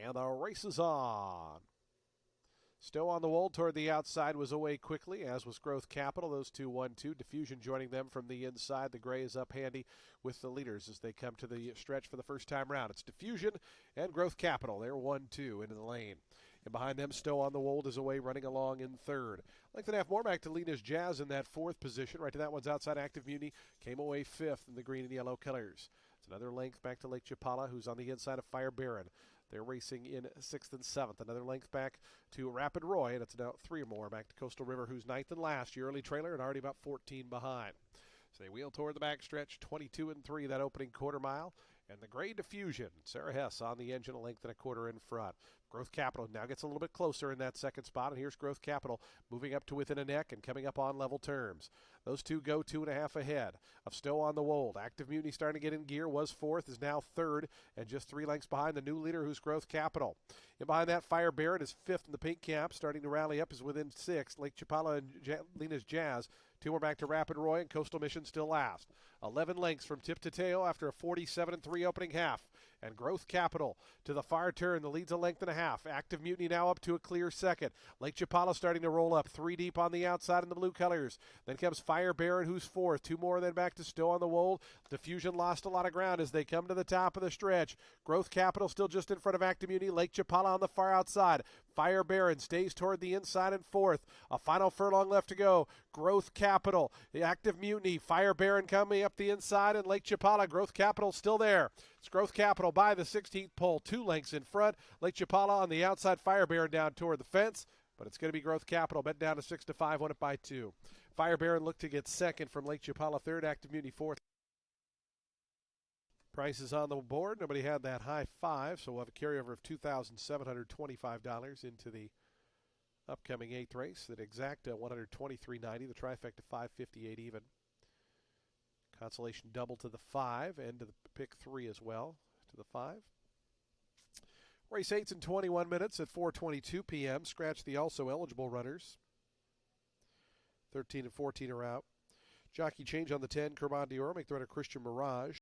And the race is on. Stowe on the Wold toward the outside was away quickly, as was Growth Capital. Those two 1-2. Diffusion joining them from the inside. The gray is up handy with the leaders as they come to the stretch for the first time round. It's Diffusion and Growth Capital. They're 1-2 into the lane. And behind them, Stowe on the Wold is away, running along in third. Length and a half more back to Lena's Jazz in that fourth position. Right to that one's outside Active Muni. Came away fifth in the green and yellow colors. It's another length back to Lake Chapala, who's on the inside of Fire Baron. They're racing in sixth and seventh. Another length back to Rapid Roy, and it's now three more back to Coastal River, who's ninth and last. Your early trailer and already about 14 behind. So they wheel toward the backstretch, 22-3 that opening quarter mile. And the gray Diffusion, Sarah Hess on the engine, a length and a quarter in front. Growth Capital now gets a little bit closer in that second spot, and here's Growth Capital moving up to within a neck and coming up on level terms. Those two go 2.5 ahead of Stowe on the Wold. Active Mutiny starting to get in gear, was fourth, is now third, and just 3 lengths behind the new leader, who's Growth Capital. And behind that, Fire Barrett is fifth in the pink cap, starting to rally up, is within sixth. Lake Chapala and Lena's Jazz. 2 more back to Rapid Roy, and Coastal Mission still last. 11 lengths from tip to tail after a 47-3 opening half. And Growth Capital to the far turn, the lead's a length and a half. Active Mutiny now up to a clear second. Lake Chapala starting to roll up, 3 deep on the outside in the blue colors. Then comes Fire Baron, who's fourth. 2 more, then back to Stowe on the Wold. Diffusion lost a lot of ground as they come to the top of the stretch. Growth Capital still just in front of Active Mutiny. Lake Chapala on the far outside. Fire Baron stays toward the inside and fourth. A final furlong left to go. Growth Capital, the Active Mutiny, Fire Baron coming up the inside, and Lake Chapala. Growth Capital still there. It's Growth Capital by the 16th pole, 2 lengths in front. Lake Chapala on the outside, Fire Baron down toward the fence, but it's going to be Growth Capital, bet down to 6-5, won it by 2. Fire Baron looked to get second from Lake Chapala, third. Active Mutiny fourth. Prices on the board. Nobody had that high 5, so we'll have a carryover of $2,725 into the upcoming 8th race. That exact $123.90. The trifecta $558 even. Consolation double to the 5 and to the pick 3 as well to the 5. Race 8's in 21 minutes at 4:22 p.m. Scratch the also eligible runners. 13 and 14 are out. Jockey change on the 10, Kermond Dior, make the runner Christian Mirage.